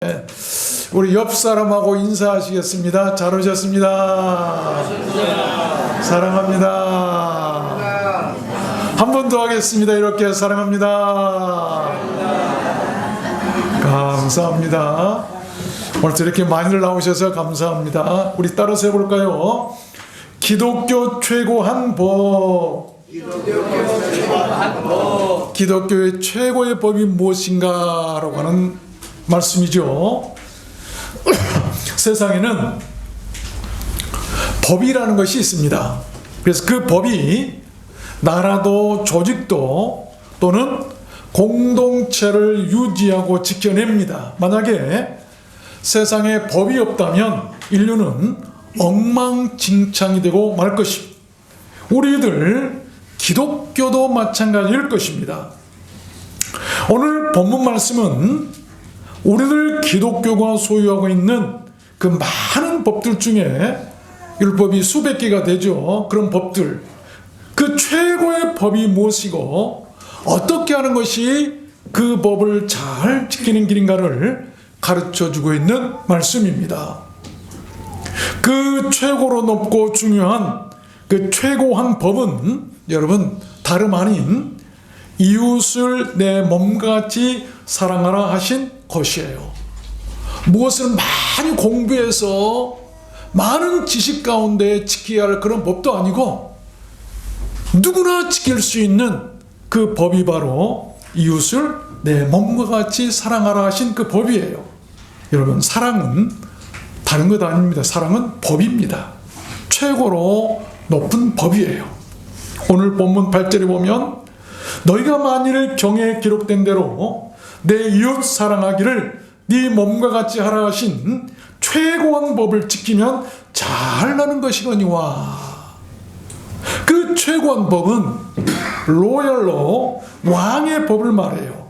네. 우리 옆 사람하고 인사하시겠습니다. 잘 오셨습니다. 사랑합니다. 한 번 더 하겠습니다. 이렇게 사랑합니다. 감사합니다. 오늘 이렇게 많이들 나오셔서 감사합니다. 우리 따라서 해볼까요? 기독교 최고한 법. 기독교의 최고의 법이 무엇인가라고 하는 말씀이죠. 세상에는 법이라는 것이 있습니다. 그래서 그 법이 나라도 조직도 또는 공동체를 유지하고 지켜냅니다. 만약에 세상에 법이 없다면 인류는 엉망진창이 되고 말 것입니다. 우리들 기독교도 마찬가지일 것입니다. 오늘 본문 말씀은 우리들 기독교가 소유하고 있는 그 많은 법들 중에 율법이 수백 개가 되죠. 그런 법들, 그 최고의 법이 무엇이고 어떻게 하는 것이 그 법을 잘 지키는 길인가를 가르쳐주고 있는 말씀입니다. 그 최고로 높고 중요한 그 최고한 법은 여러분 다름 아닌 이웃을 내 몸같이 사랑하라 하신 것이에요. 무엇을 많이 공부해서 많은 지식 가운데 지켜야 할 그런 법도 아니고 누구나 지킬 수 있는 그 법이 바로 이웃을 내 몸과 같이 사랑하라 하신 그 법이에요. 여러분, 사랑은 다른 것 아닙니다. 사랑은 법입니다. 최고로 높은 법이에요. 오늘 본문 8절에 보면 너희가 만일 경에 기록된 대로 내 이웃 사랑하기를 네 몸과 같이 하라 하신 최고한 법을 지키면 잘나는 것이거니와. 그 최고한 법은 로얄로 왕의 법을 말해요.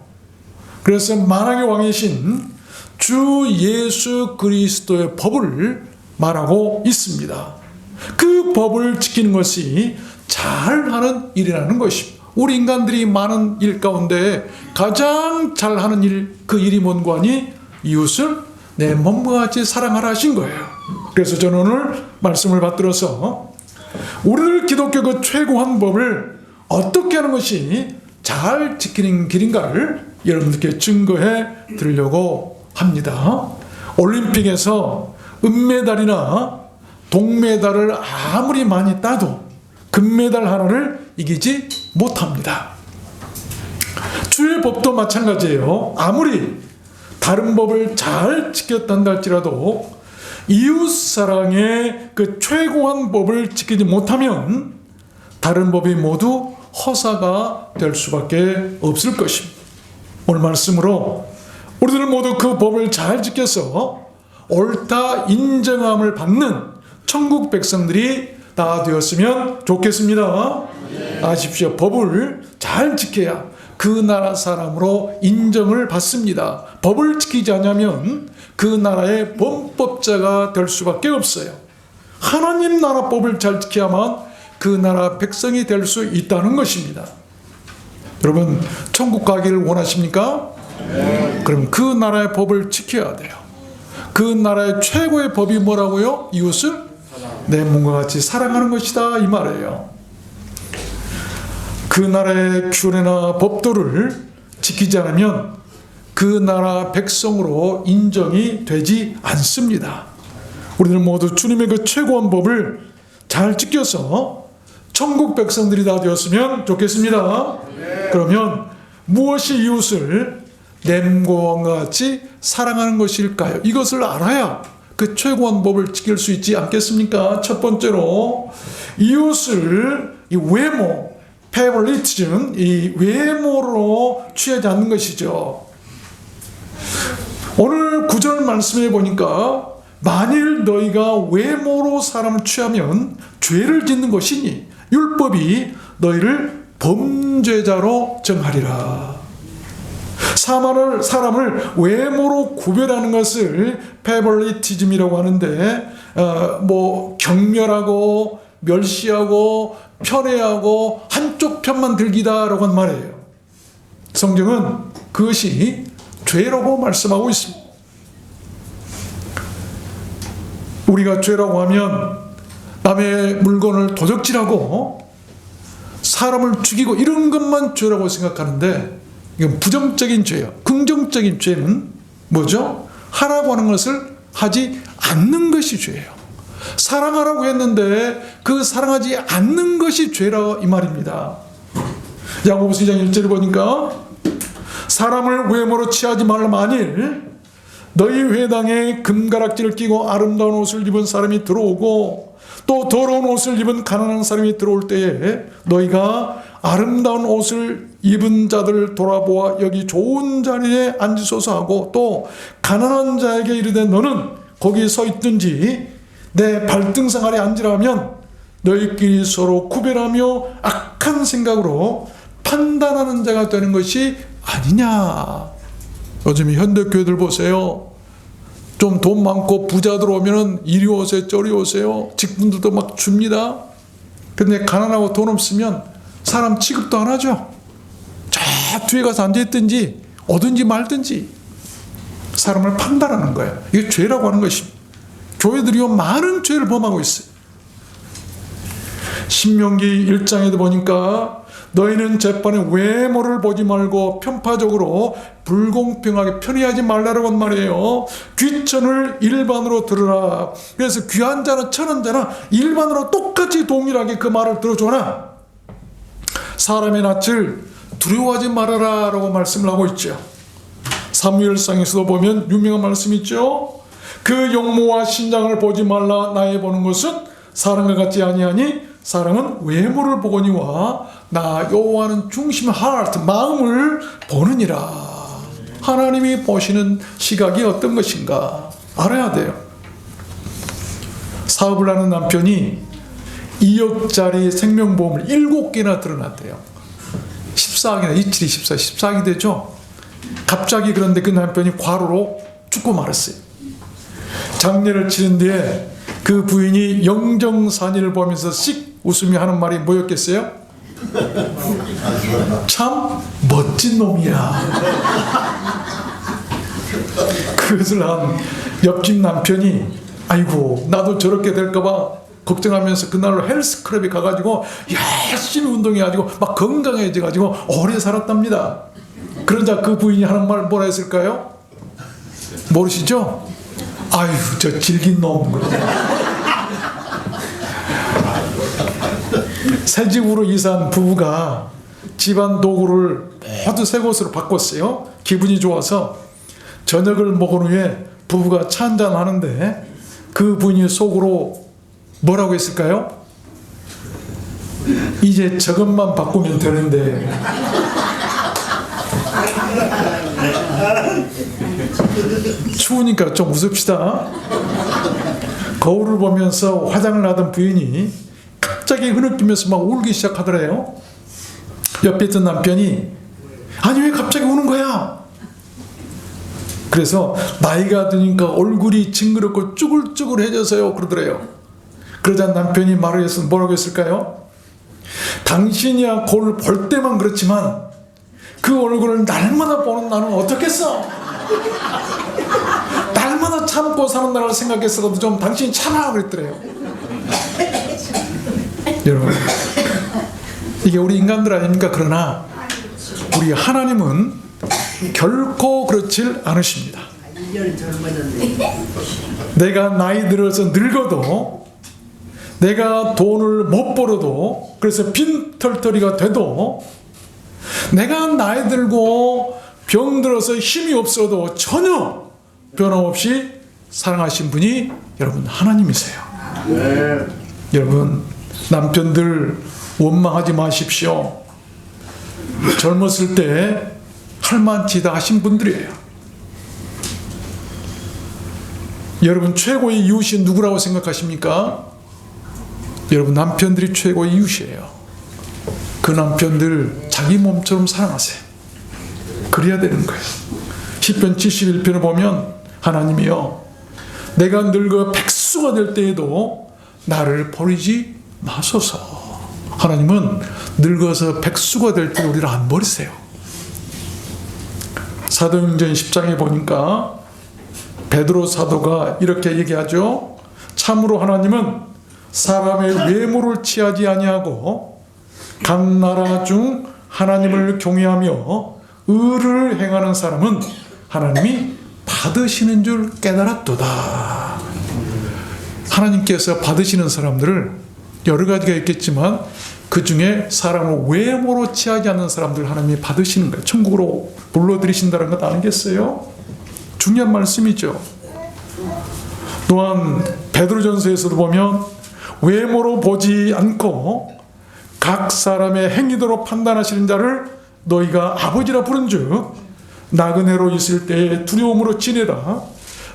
그래서 만왕의 왕이신 주 예수 그리스도의 법을 말하고 있습니다. 그 법을 지키는 것이 잘하는 일이라는 것입니다. 우리 인간들이 많은 일 가운데 가장 잘하는 일, 그 일이 뭔고 하니 이웃을 내 몸과 같이 사랑하라 하신 거예요. 그래서 저는 오늘 말씀을 받들어서 우리들 기독교 그 최고한 법을 어떻게 하는 것이 잘 지키는 길인가를 여러분들께 증거해 드리려고 합니다. 올림픽에서 은메달이나 동메달을 아무리 많이 따도 금메달 하나를 이기지 못합니다. 주의 법도 마찬가지예요. 아무리 다른 법을 잘 지켰단다 할지라도 이웃사랑의 그 최고한 법을 지키지 못하면 다른 법이 모두 허사가 될 수밖에 없을 것입니다. 오늘 말씀으로 우리들 모두 그 법을 잘 지켜서 옳다 인정함을 받는 천국 백성들이 다 되었으면 좋겠습니다. 아십시오. 법을 잘 지켜야 그 나라 사람으로 인정을 받습니다. 법을 지키지 않으면 그 나라의 범법자가 될 수밖에 없어요. 하나님 나라 법을 잘 지켜야만 그 나라 백성이 될 수 있다는 것입니다. 여러분, 천국 가기를 원하십니까? 그럼 그 나라의 법을 지켜야 돼요. 그 나라의 최고의 법이 뭐라고요? 이웃을 내 몸과 같이 사랑하는 것이다, 이 말이에요. 그 나라의 규례나 법도를 지키지 않으면 그 나라 백성으로 인정이 되지 않습니다. 우리는 모두 주님의 그 최고한 법을 잘 지켜서 천국 백성들이 다 되었으면 좋겠습니다. 그러면 무엇이 이웃을 내 몸과 같이 사랑하는 것일까요? 이것을 알아야 그 최고한 법을 지킬 수 있지 않겠습니까? 첫 번째로 이웃을 이 외모, 페이버리티즘, 이 외모로 취하지 않는 것이죠. 오늘 9절 말씀해 보니까 만일 너희가 외모로 사람을 취하면 죄를 짓는 것이니 율법이 너희를 범죄자로 정하리라. 사람을 외모로 구별하는 것을 페이버리티즘이라고 하는데 경멸하고 멸시하고 편애하고 한쪽 편만 들기다라고 한 말이에요. 성경은 그것이 죄라고 말씀하고 있습니다. 우리가 죄라고 하면 남의 물건을 도적질하고 사람을 죽이고 이런 것만 죄라고 생각하는데 이건 부정적인 죄예요. 긍정적인 죄는 뭐죠? 하라고 하는 것을 하지 않는 것이 죄예요. 사랑하라고 했는데 그 사랑하지 않는 것이 죄라 이 말입니다. 야고보서 2장 1절을 보니까 사람을 외모로 취하지 말라. 만일 너희 회당에 금가락지를 끼고 아름다운 옷을 입은 사람이 들어오고 또 더러운 옷을 입은 가난한 사람이 들어올 때에 너희가 아름다운 옷을 입은 자들을 돌아보아 여기 좋은 자리에 앉으소서 하고 또 가난한 자에게 이르되 너는 거기 서 있든지 내 발등상 아래 앉으라 하면 너희끼리 서로 구별하며 악한 생각으로 판단하는 자가 되는 것이 아니냐. 요즘 현대교회들 보세요. 좀 돈 많고 부자들 오면은 이리 오세요 저리 오세요 직분들도 막 줍니다. 근데 가난하고 돈 없으면 사람 취급도 안 하죠. 저 뒤에 가서 앉아있든지 오든지 말든지 사람을 판단하는 거예요. 이게 죄라고 하는 것입니다. 교회들이요 많은 죄를 범하고 있어요. 신명기 1장에도 보니까 너희는 재판에 외모를 보지 말고 편파적으로 불공평하게 편의하지 말라라고 말이에요. 귀천을 일반으로 들으라. 그래서 귀한 자나 천한 자나 일반으로 똑같이 동일하게 그 말을 들어줘라. 사람의 낯을 두려워하지 말아라 라고 말씀을 하고 있죠. 사무엘상에서도 보면 유명한 말씀이 있죠. 그 용모와 신장을 보지 말라. 나의 보는 것은 사람과 같지 아니하니 사람은 외모를 보거니와 나 여호와는 중심 하트 마음을 보느니라. 하나님이 보시는 시각이 어떤 것인가 알아야 돼요. 사업을 하는 남편이 2억짜리 생명보험을 7개나 들어놨대요. 14억이나 27이 14, 14억이 되죠. 갑자기 그런데 그 남편이 과로로 죽고 말았어요. 장례를 치른 뒤에 그 부인이 영정사니를 보면서 씩 웃으며 하는 말이 뭐였겠어요? 참 멋진 놈이야. 그것을 한 옆집 남편이 아이고 나도 저렇게 될까봐 걱정하면서 그날로 헬스클럽에 가가지고 열심히 운동해가지고 막 건강해져가지고 오래 살았답니다. 그러자 그 부인이 하는 말 뭐라 했을까요? 모르시죠? 아유 저 질긴 놈. 새 집으로 이사한 부부가 집안 도구를 모두 새 곳으로 바꿨어요. 기분이 좋아서 저녁을 먹은 후에 부부가 차 한잔 하는데 그 분이 속으로 뭐라고 했을까요? 이제 저것만 바꾸면 되는데. 추우니까 좀 웃읍시다. 거울을 보면서 화장을 하던 부인이 갑자기 흐느끼면서 막 울기 시작하더래요. 옆에 있던 남편이 아니 왜 갑자기 우는 거야? 그래서 나이가 드니까 얼굴이 징그럽고 쭈글쭈글해져서요 그러더래요. 그러자 남편이 말을 해서 뭐라고 했을까요? 당신이야 거울 볼 때만 그렇지만 그 얼굴을 날마다 보는 나는 어떻겠어? 날마다 참고 사는 나를 생각했어도 좀 당신이 참아 그랬더래요. 여러분 이게 우리 인간들 아닙니까? 그러나 우리 하나님은 결코 그렇질 않으십니다. 내가 나이 들어서 늙어도 내가 돈을 못 벌어도 그래서 빈털터리가 돼도 내가 나이 들고 병들어서 힘이 없어도 전혀 변함없이 사랑하신 분이 여러분 하나님이세요. 네. 여러분 남편들 원망하지 마십시오. 젊었을 때 할만치다 하신 분들이에요. 여러분 최고의 이웃이 누구라고 생각하십니까? 여러분 남편들이 최고의 이웃이에요. 그 남편들 자기 몸처럼 사랑하세요. 그래야 되는 거예요. 시편 71편을 보면 하나님이여 내가 늙어 백수가 될 때에도 나를 버리지 마소서. 하나님은 늙어서 백수가 될 때 우리를 안 버리세요. 사도행전 10장에 보니까 베드로 사도가 이렇게 얘기하죠. 참으로 하나님은 사람의 외모를 취하지 아니하고 각 나라 중 하나님을 경외하며 의를 행하는 사람은 하나님이 받으시는 줄 깨달았도다. 하나님께서 받으시는 사람들을 여러 가지가 있겠지만 그 중에 사람을 외모로 취하지 않는 사람들 하나님이 받으시는 거예요. 천국으로 불러들이신다는 것 아니겠어요? 중요한 말씀이죠. 또한 베드로전서에서도 보면 외모로 보지 않고 각 사람의 행위대로 판단하시는 자를 너희가 아버지라 부른즉 나그네로 있을 때에 두려움으로 지내라.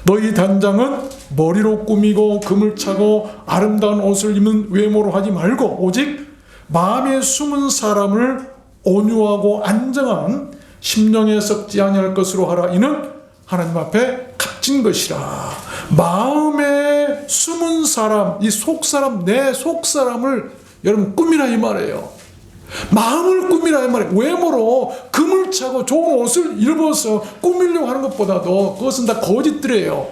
너희 단장은 머리로 꾸미고 금을 차고 아름다운 옷을 입는 외모로 하지 말고 오직 마음에 숨은 사람을 온유하고 안정한 심령에 썩지 아니할 것으로 하라. 이는 하나님 앞에 값진 것이라. 마음에 숨은 사람, 이 속사람, 내 속사람을 여러분 꾸미라 이 말이에요. 마음을 꾸미라 이 말이에요. 외모로 금을 차고 좋은 옷을 입어서 꾸미려고 하는 것보다도 그것은 다 거짓들이에요.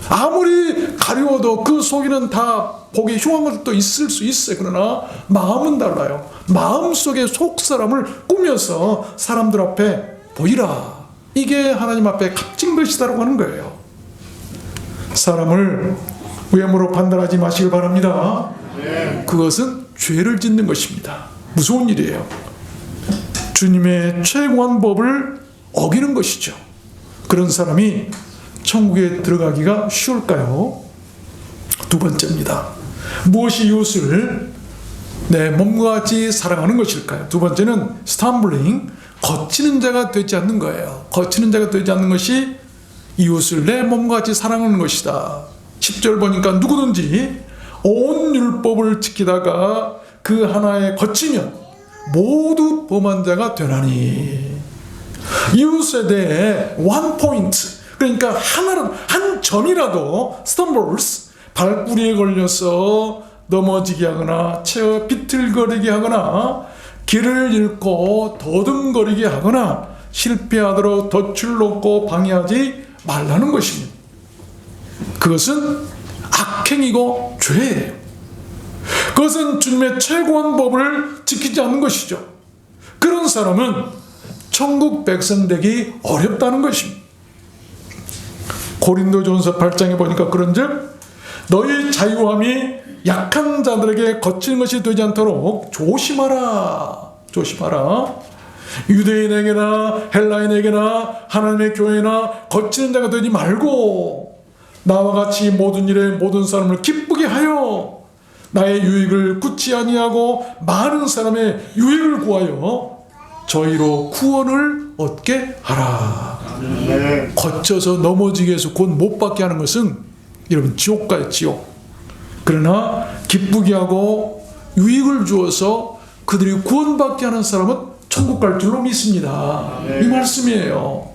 아무리 가려워도 그 속에는 다 보기 흉한 것도 있을 수 있어요. 그러나 마음은 달라요. 마음속에 속사람을 꾸며서 사람들 앞에 보이라. 이게 하나님 앞에 값진 것이다라고 하는 거예요. 사람을 외모로 판단하지 마시길 바랍니다. 그것은 죄를 짓는 것입니다. 무서운 일이에요. 주님의 최고한 법을 어기는 것이죠. 그런 사람이 천국에 들어가기가 쉬울까요? 두 번째입니다. 무엇이 이웃을 내 몸과 같이 사랑하는 것일까요? 두 번째는 스탬블링, 거치는 자가 되지 않는 거예요. 거치는 자가 되지 않는 것이 이웃을 내 몸과 같이 사랑하는 것이다. 10절 보니까 누구든지 온 율법을 지키다가 그 하나에 거치면 모두 범한 자가 되나니. 이웃에 대해 one point, 그러니까 한 점이라도 stumbles, 발뿌리에 걸려서 넘어지게 하거나 채어 비틀거리게 하거나 길을 잃고 더듬거리게 하거나 실패하도록 덫을 놓고 방해하지 말라는 것입니다. 그것은 악행이고 죄예요. 그것은 주님의 최고한 법을 지키지 않는 것이죠. 그런 사람은 천국 백성 되기 어렵다는 것입니다. 고린도전서 8장에 보니까 그런즉 너희 자유함이 약한 자들에게 거치는 것이 되지 않도록 조심하라. 조심하라. 유대인에게나 헬라인에게나 하나님의 교회나 거치는 자가 되지 말고 나와 같이 모든 일에 모든 사람을 기쁘게 하여 나의 유익을 굳지 아니하고 많은 사람의 유익을 구하여 저희로 구원을 얻게 하라. 거쳐서 넘어지게 해서 곧 못 받게 하는 것은 여러분 지옥가요, 지옥. 그러나 기쁘게 하고 유익을 주어서 그들이 구원받게 하는 사람은 천국 갈 줄로 믿습니다. 이 말씀이에요.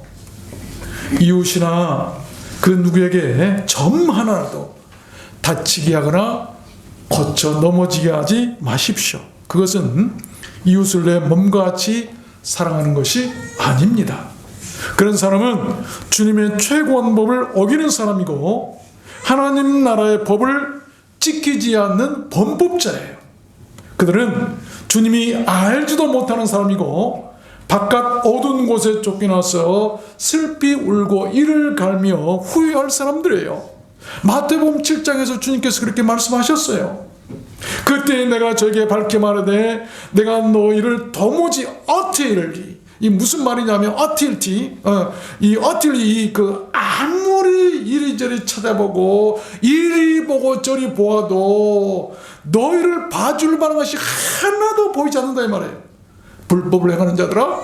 이웃이나 그 누구에게 점 하나라도 다치게 하거나 거쳐 넘어지게 하지 마십시오. 그것은 이웃을 내 몸과 같이 사랑하는 것이 아닙니다. 그런 사람은 주님의 최고한 법을 어기는 사람이고 하나님 나라의 법을 지키지 않는 범법자예요. 그들은 주님이 알지도 못하는 사람이고 바깥 어두운 곳에 쫓겨나서 슬피 울고 이를 갈며 후회할 사람들이에요. 마태복음 7장에서 주님께서 그렇게 말씀하셨어요. 그때 내가 저에게 밝게 말하되 내가 너희를 도무지 어틸리, 이 무슨 말이냐면 이 어틸리 그 아무리 이리저리 찾아보고 이리 보고 저리 보아도 너희를 봐줄 만한 것이 하나도 보이지 않는다 이 말이에요. 불법을 행하는 자들아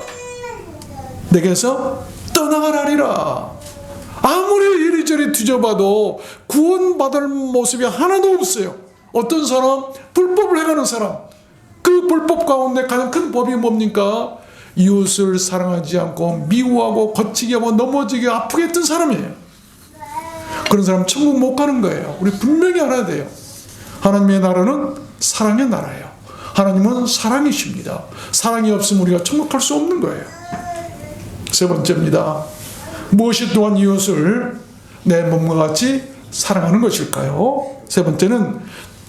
내게서 떠나가라리라. 아무리 이리저리 뒤져봐도 구원받을 모습이 하나도 없어요. 어떤 사람? 불법을 행하는 사람. 그 불법 가운데 가장 큰 법이 뭡니까? 이웃을 사랑하지 않고 미워하고 거치게 하고 넘어지게 아프게 했던 사람이에요. 그런 사람 천국 못 가는 거예요. 우리 분명히 알아야 돼요. 하나님의 나라는 사랑의 나라예요. 하나님은 사랑이십니다. 사랑이 없으면 우리가 천국 갈 수 없는 거예요. 세 번째입니다. 무엇이 또한 이웃을 내 몸과 같이 사랑하는 것일까요? 세 번째는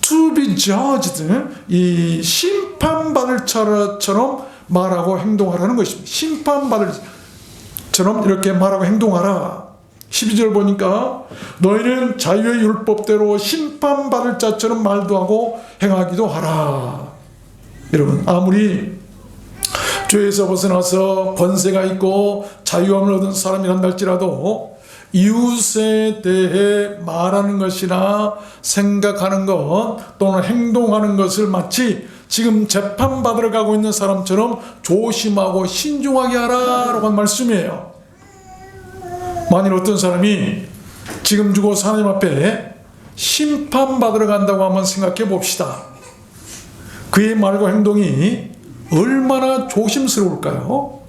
to be judged, 이 심판받을 처럼 말하고 행동하라는 것입니다. 심판받을 처럼 이렇게 말하고 행동하라. 12절 보니까 너희는 자유의 율법대로 심판받을 자처럼 말도 하고 행하기도 하라. 여러분, 아무리 죄에서 벗어나서 권세가 있고 자유함을 얻은 사람이란 할지라도 이웃에 대해 말하는 것이나 생각하는 것 또는 행동하는 것을 마치 지금 재판받으러 가고 있는 사람처럼 조심하고 신중하게 하라라고 한 말씀이에요. 만일 어떤 사람이 지금 죽어서 하나님 앞에 심판받으러 간다고 한번 생각해 봅시다. 그의 말과 행동이 얼마나 조심스러울까요?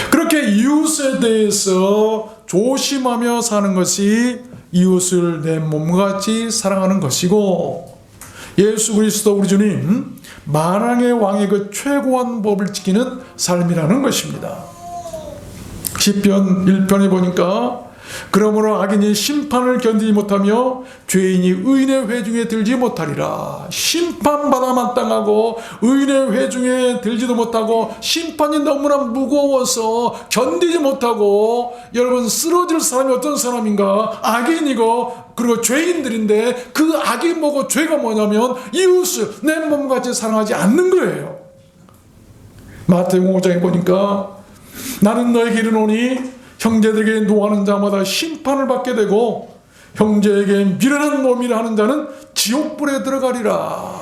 그렇게 이웃에 대해서 조심하며 사는 것이 이웃을 내 몸같이 사랑하는 것이고, 예수 그리스도 우리 주님 만왕의 왕의 그 최고한 법을 지키는 삶이라는 것입니다. 시편 1편에 보니까 그러므로 악인이 심판을 견디지 못하며 죄인이 의인의 회중에 들지 못하리라. 심판받아 마땅하고 의인의 회중에 들지도 못하고 심판이 너무나 무거워서 견디지 못하고, 여러분, 쓰러질 사람이 어떤 사람인가? 악인이고 그리고 죄인들인데 그 악이 뭐고 죄가 뭐냐면 이웃을 내 몸같이 사랑하지 않는 거예요. 마태복음 5장에 보니까 나는 너에게 이르노니 형제들에게 노하는 자마다 심판을 받게 되고 형제에게 미련한 놈이라 하는 자는 지옥불에 들어가리라.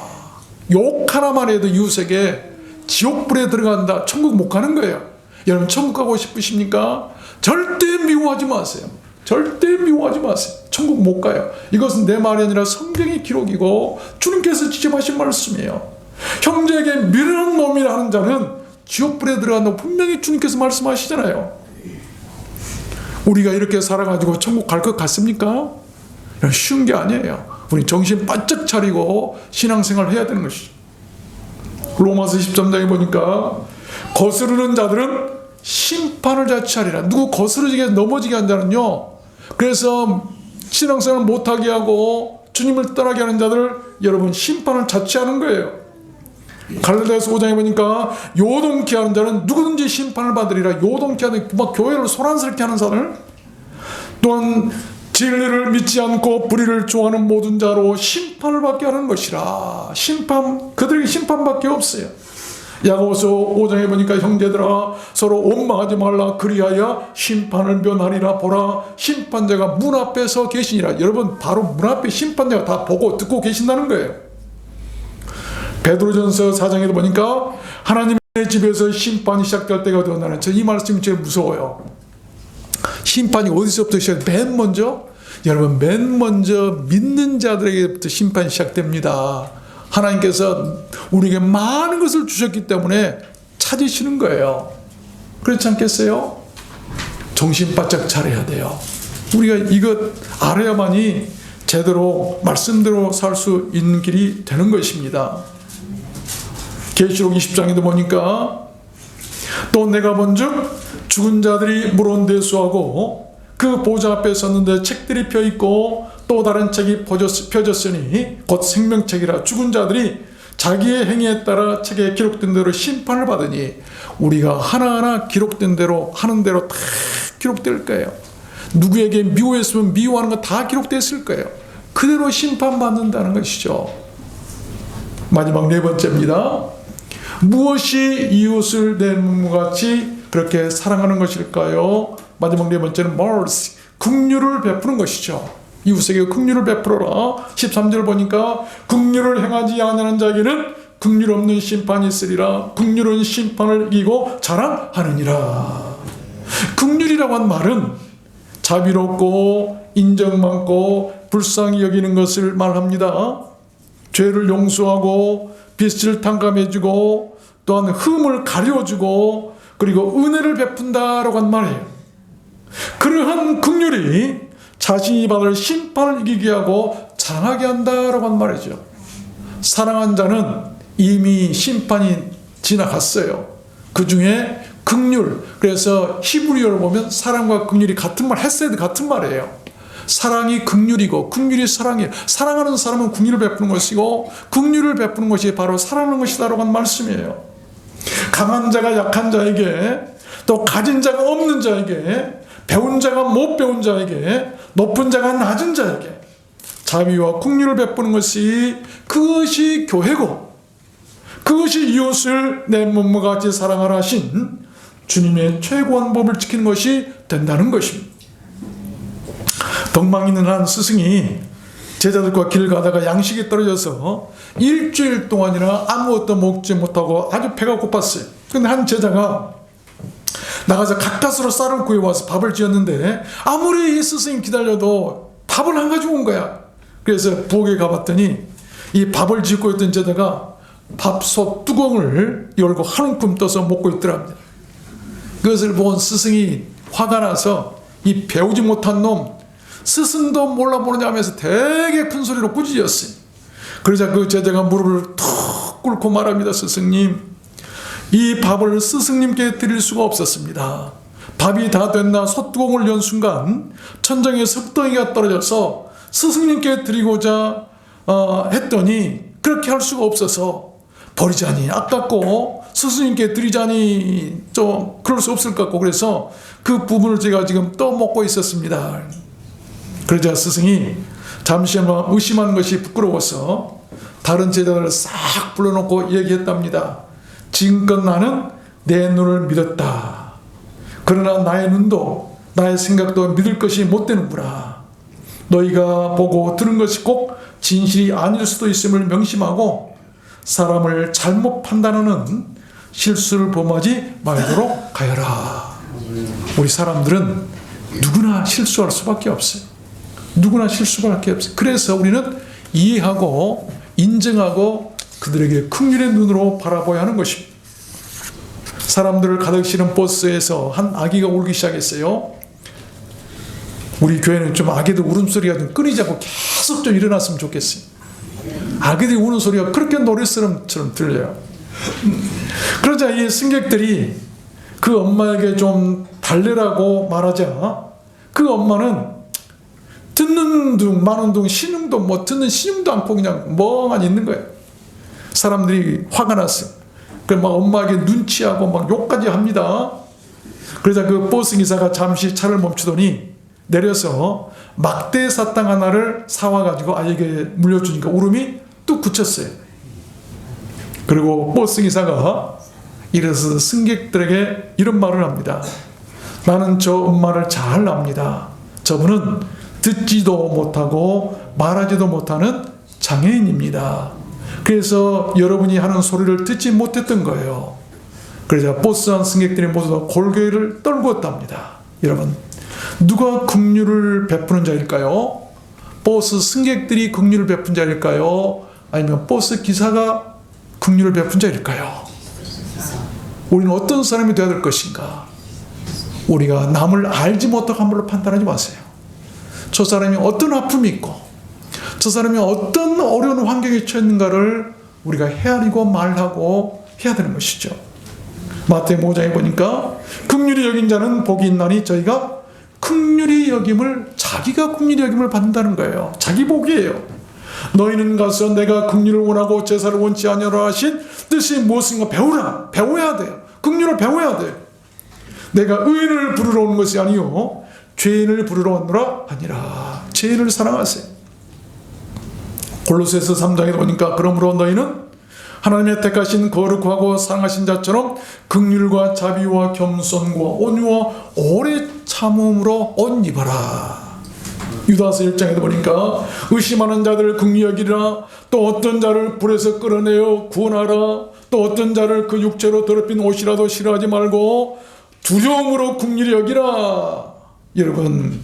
욕 하나만 해도 이웃에게 지옥불에 들어간다. 천국 못 가는 거예요. 여러분, 천국 가고 싶으십니까? 절대 미워하지 마세요. 절대 미워하지 마세요. 천국 못 가요. 이것은 내 말이 아니라 성경의 기록이고 주님께서 직접 하신 말씀이에요. 형제에게 미련한 놈이라 하는 자는 지옥불에 들어간다고 분명히 주님께서 말씀하시잖아요. 우리가 이렇게 살아가지고 천국 갈 것 같습니까? 쉬운 게 아니에요. 우리 정신 바짝 차리고 신앙생활을 해야 되는 것이죠. 로마서 13장에 보니까 거스르는 자들은 심판을 자취하리라. 누구 거스르지게 넘어지게 한 자는요, 그래서 신앙생활을 못하게 하고 주님을 떠나게 하는 자들, 여러분, 심판을 자취하는 거예요. 갈라디아서 5장에 보니까 요동케 하는 자는 누구든지 심판을 받으리라. 요동케 하는, 막 교회를 소란스럽게 하는 사람을, 또한 진리를 믿지 않고 불의를 좋아하는 모든 자로 심판을 받게 하는 것이라. 심판, 그들에게 심판밖에 없어요. 야고보서 5장에 보니까 형제들아 서로 원망하지 말라. 그리하여 심판을 면하리라. 보라, 심판자가 문 앞에 서 계시니라. 여러분, 바로 문 앞에 심판자가 다 보고 듣고 계신다는 거예요. 베드로전서 4장에도 보니까 하나님의 집에서 심판이 시작될 때가 되었나는, 이 말씀이 제일 무서워요. 심판이 어디서부터 시작해요? 맨 먼저, 여러분, 맨 먼저 믿는 자들에게부터 심판이 시작됩니다. 하나님께서 우리에게 많은 것을 주셨기 때문에 찾으시는 거예요. 그렇지 않겠어요? 정신 바짝 차려야 돼요. 우리가 이것 알아야만이 제대로 말씀대로 살 수 있는 길이 되는 것입니다. 계시록 20장에도 보니까 또 내가 본즉 죽은 자들이 물은 대수하고 그 보좌 앞에 섰는데 책들이 펴있고 또 다른 책이 펴졌으니 곧 생명책이라. 죽은 자들이 자기의 행위에 따라 책에 기록된 대로 심판을 받으니 우리가 하나하나 기록된 대로 하는 대로 다 기록될 거예요. 누구에게 미워했으면 미워하는 거 다 기록됐을 거예요. 그대로 심판받는다는 것이죠. 마지막 네 번째입니다. 무엇이 이웃을 내 몸같이 그렇게 사랑하는 것일까요? 마지막 네 번째는 mercy, 긍휼을 베푸는 것이죠. 이웃에게 긍휼을 베풀어라. 13절 보니까 긍휼을 행하지 아니하는 자에게는 긍휼 없는 심판이 있으리라. 긍휼은 심판을 이기고 자랑하느니라. 긍휼이라고 한 말은 자비롭고 인정 많고 불쌍히 여기는 것을 말합니다. 죄를 용서하고 빚을 탕감해주고 또한 흠을 가려주고 그리고 은혜를 베푼다라고 한 말이에요. 그러한 긍휼이 자신이 받을 심판을 이기게 하고 자랑하게 한다라고 한 말이죠. 사랑한 자는 이미 심판이 지나갔어요. 그 중에 긍휼, 그래서 히브리어를 보면 사랑과 긍휼이 같은 말, 헤세드 같은 말이에요. 사랑이 긍휼이고 긍휼이 사랑이에요. 사랑하는 사람은 긍휼을 베푸는 것이고 긍휼을 베푸는 것이 바로 사랑하는 것이다라고 하는 말씀이에요. 강한 자가 약한 자에게, 또 가진 자가 없는 자에게, 배운 자가 못 배운 자에게, 높은 자가 낮은 자에게 자비와 긍휼을 베푸는 것이, 그것이 교회고, 그것이 이웃을 내 몸과 같이 사랑하라 하신 주님의 최고한 법을 지키는 것이 된다는 것입니다. 덕망 있는 한 스승이 제자들과 길 가다가 양식이 떨어져서 일주일 동안이나 아무것도 먹지 못하고 아주 배가 고팠어요. 근데 한 제자가 나가서 가까스로 쌀을 구해와서 밥을 지었는데 아무리 이 스승이 기다려도 밥을 안 가지고 온 거야. 그래서 부엌에 가봤더니 이 밥을 짓고 있던 제자가 밥솥 뚜껑을 열고 한 움큼 떠서 먹고 있더랍니다. 그것을 본 스승이 화가 나서 이 배우지 못한 놈, 스승도 몰라보느냐 하면서 되게 큰 소리로 꾸짖었어요. 그러자 그 제자가 무릎을 툭 꿇고 말합니다. 스승님, 이 밥을 스승님께 드릴 수가 없었습니다. 밥이 다 됐나 솥뚜껑을 연 순간 천장에 석덩이가 떨어져서 스승님께 드리고자 했더니 그렇게 할 수가 없어서 버리자니 아깝고 스승님께 드리자니 좀 그럴 수 없을 것 같고, 그래서 그 부분을 제가 지금 또 먹고 있었습니다. 그러자 스승이 잠시만 의심하는 것이 부끄러워서 다른 제자들을 싹 불러놓고 얘기했답니다. 지금껏 나는 내 눈을 믿었다. 그러나 나의 눈도 나의 생각도 믿을 것이 못 되는구나. 너희가 보고 들은 것이 꼭 진실이 아닐 수도 있음을 명심하고 사람을 잘못 판단하는 실수를 범하지 말도록 하여라. 우리 사람들은 누구나 실수할 수밖에 없어요. 누구나 실수밖에 없어요. 그래서 우리는 이해하고 인정하고 그들에게 긍휼의 눈으로 바라봐야 하는 것입니다. 사람들을 가득 실은 버스에서 한 아기가 울기 시작했어요. 우리 교회는 좀 아기들 울음소리가 좀 끊이지 않고 계속 좀 일어났으면 좋겠어요. 아기들이 우는 소리가 그렇게 노랫소리처럼 들려요. 그러자 이 승객들이 그 엄마에게 좀 달래라고 말하자 그 엄마는 듣는 둥 마는 둥 신용도 뭐 듣는 신용도 않고 그냥 멍하니 있는 거예요. 사람들이 화가 났어요. 그래서 막 엄마에게 눈치하고 막 욕까지 합니다. 그러자 그 버스 기사가 잠시 차를 멈추더니 내려서 막대 사탕 하나를 사와가지고 아이에게 물려주니까 울음이 뚝 그쳤어요. 그리고 버스 기사가 이래서 승객들에게 이런 말을 합니다. 나는 저 엄마를 잘 압니다. 저분은 듣지도 못하고 말하지도 못하는 장애인입니다. 그래서 여러분이 하는 소리를 듣지 못했던 거예요. 그러자 버스 안 승객들이 모두 다 골개를 떨구었답니다. 여러분, 누가 긍휼을 베푸는 자일까요? 버스 승객들이 긍휼을 베푼 자일까요? 아니면 버스 기사가 긍휼을 베푼 자일까요? 우리는 어떤 사람이 되어야 될 것인가? 우리가 남을 알지 못하고 함부로 판단하지 마세요. 저 사람이 어떤 아픔이 있고 저 사람이 어떤 어려운 환경에 처했는가를 우리가 헤아리고 말하고 해야 되는 것이죠. 마태복음 5장에 보니까 긍휼히 여긴 자는 복이 있나니 저희가 긍휼히 여김을 자기가 긍휼히 여김을 받는다는 거예요. 자기 복이에요. 너희는 가서 내가 긍휼을 원하고 제사를 원치 아니하라 하신 뜻이 무엇인가 배우라. 배워야 돼요. 긍휼을 배워야 돼요. 내가 의인을 부르러 온 것이 아니요 죄인을 부르러 왔노라 아니라. 죄인을 사랑하세요. 골로새서 3장에 보니까 그러므로 너희는 하나님의 택하신 거룩하고 사랑하신 자처럼 긍휼과 자비와 겸손과 온유와 오래 참음으로 옷 입어라. 유다서 1장에도 보니까 의심하는 자들을 긍휼히 여기라. 또 어떤 자를 불에서 끌어내어 구원하라. 또 어떤 자를 그 육체로 더럽힌 옷이라도 싫어하지 말고 두려움으로 긍휼히 여기라. 여러분,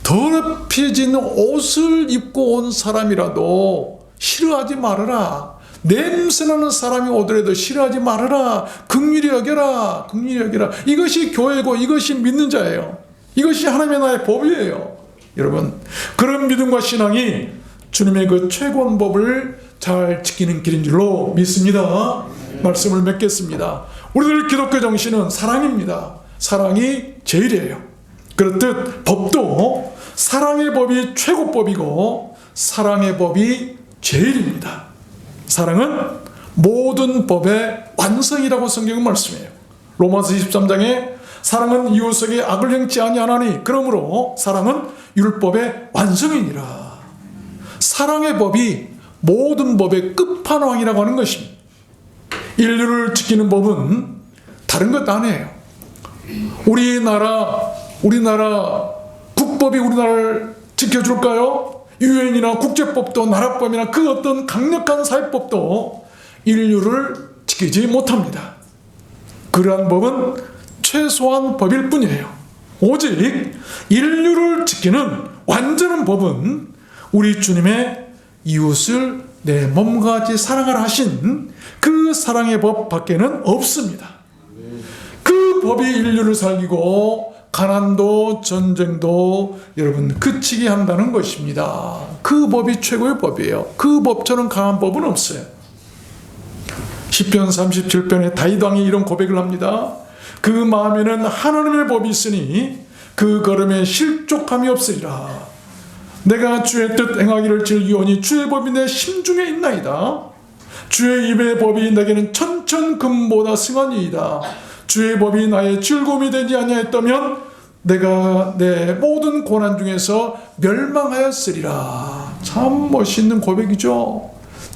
더럽혀진 옷을 입고 온 사람이라도 싫어하지 말아라. 냄새나는 사람이 오더라도 싫어하지 말아라. 긍휼히 여겨라. 긍휼히 여겨라. 이것이 교회고 이것이 믿는 자예요. 이것이 하나님의 나의 법이에요. 여러분, 그런 믿음과 신앙이 주님의 그 최고한 법을 잘 지키는 길인 줄로 믿습니다. 말씀을 맺겠습니다. 우리들 기독교 정신은 사랑입니다. 사랑이 제일이에요. 그렇듯 법도 사랑의 법이 최고법이고 사랑의 법이 제일입니다. 사랑은 모든 법의 완성이라고 성경은 말씀해요. 로마서 23장에 사랑은 이웃에게 악을 행치 아니하나니 그러므로 사랑은 율법의 완성이니라. 사랑의 법이 모든 법의 끝판왕이라고 하는 것입니다. 인류를 지키는 법은 다른 것 아니에요. 우리나라 국법이 우리나라를 지켜줄까요? 유엔이나 국제법도 나라법이나 그 어떤 강력한 사회법도 인류를 지키지 못합니다. 그러한 법은 최소한 법일 뿐이에요. 오직 인류를 지키는 완전한 법은 우리 주님의 이웃을 내 몸과 같이 사랑하라 하신 그 사랑의 법 밖에는 없습니다. 그 법이 인류를 살리고 가난도 전쟁도 여러분 그치게 한다는 것입니다. 그 법이 최고의 법이에요. 그 법처럼 강한 법은 없어요. 시편 37편에 다윗 왕이 이런 고백을 합니다. 그 마음에는 하나님의 법이 있으니 그 걸음에 실족함이 없으리라. 내가 주의 뜻 행하기를 즐기오니 주의 법이 내 심중에 있나이다. 주의 입의 법이 내게는 천천금보다 승하니이다. 주의 법이 나의 즐거움이 되지 아니하였다면 내가 내 모든 고난 중에서 멸망하였으리라. 참 멋있는 고백이죠.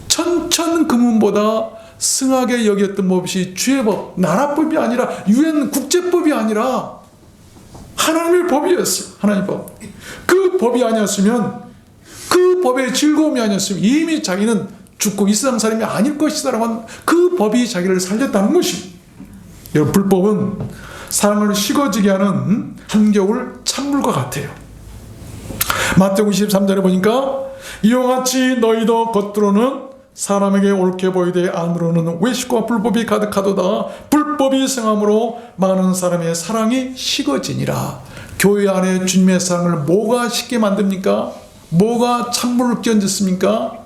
천천금보다 승하게 여겼던 법이 주의 법, 나라법이 아니라 유엔 국제법이 아니라 하나님의 법이었어요. 하나님의 법. 그 법이 아니었으면, 그 법의 즐거움이 아니었으면 이미 자기는 죽고 이 세상 사람이 아닐 것이다라고 그 법이 자기를 살렸다는 것입니다. 여러분, 불법은 사람을 식어지게 하는 한겨울 찬물과 같아요. 마태복음 23절에 보니까 이와 같이 너희도 겉으로는 사람에게 옳게 보이되 안으로는 외식과 불법이 가득하도다. 불법이 성함으로 많은 사람의 사랑이 식어지니라. 교회 안에 주님의 사랑을 뭐가 식게 만듭니까? 뭐가 찬물을 끼얹었습니까?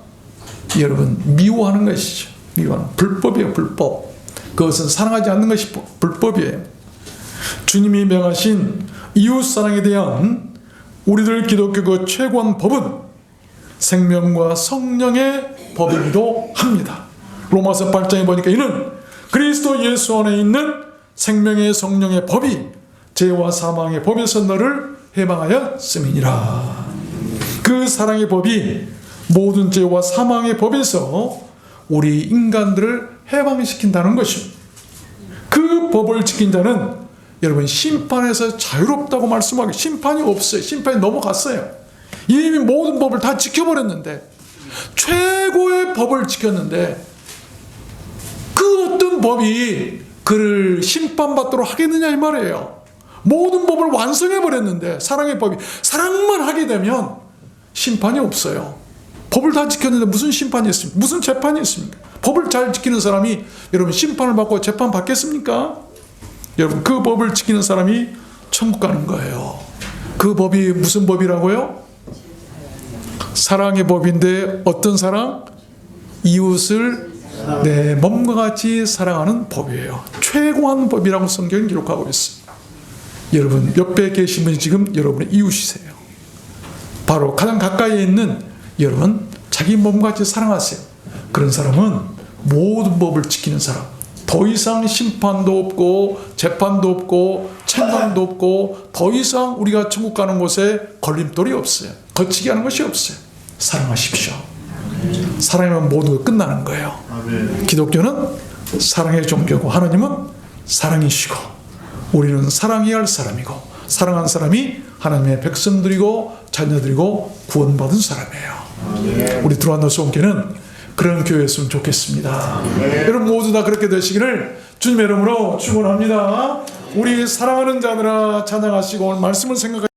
여러분, 미워하는 것이죠. 미워하는 불법이에요. 불법. 그것은 사랑하지 않는 것이 불법이에요. 주님이 명하신 이웃사랑에 대한 우리들 기독교의 최고한 법은 생명과 성령의 법이기도 합니다. 로마서 8장에 보니까 이는 그리스도 예수 안에 있는 생명의 성령의 법이 죄와 사망의 법에서 너를 해방하였음이니라. 그 사랑의 법이 모든 죄와 사망의 법에서 우리 인간들을 해방시킨다는 것입니다. 그 법을 지킨 자는 여러분 심판에서 자유롭다고 말씀하기, 심판이 없어요. 심판이 넘어갔어요. 이미 모든 법을 다 지켜버렸는데, 최고의 법을 지켰는데 그 어떤 법이 그를 심판받도록 하겠느냐 이 말이에요. 모든 법을 완성해버렸는데 사랑의 법이, 사랑만 하게 되면 심판이 없어요. 법을 다 지켰는데 무슨 심판이 있습니까? 무슨 재판이 있습니까? 법을 잘 지키는 사람이 여러분 심판을 받고 재판 받겠습니까? 여러분, 그 법을 지키는 사람이 천국 가는 거예요. 그 법이 무슨 법이라고요? 사랑의 법인데 어떤 사랑? 이웃을 내 몸과 같이 사랑하는 법이에요. 최고한 법이라고 성경은 기록하고 있습니다. 여러분, 옆에 계신 분이 지금 여러분의 이웃이세요. 바로 가장 가까이에 있는 여러분, 자기 몸과 같이 사랑하세요. 그런 사람은 모든 법을 지키는 사람. 더 이상 심판도 없고 재판도 없고 책망도 없고 더 이상 우리가 천국 가는 곳에 걸림돌이 없어요. 거치게 하는 것이 없어요. 사랑하십시오. 사랑이면 모두 끝나는 거예요. 기독교는 사랑의 종교고 하나님은 사랑이시고 우리는 사랑해야 할 사람이고 사랑한 사람이 하나님의 백성들이고 자녀들이고 구원받은 사람이에요. 우리 들어왔는 소원교회는 그런 교회였으면 좋겠습니다. 여러분 모두 다 그렇게 되시기를 주님의 이름으로 축원합니다. 우리 사랑하는 자들아 찬양하시고 오늘 말씀을 생각하시고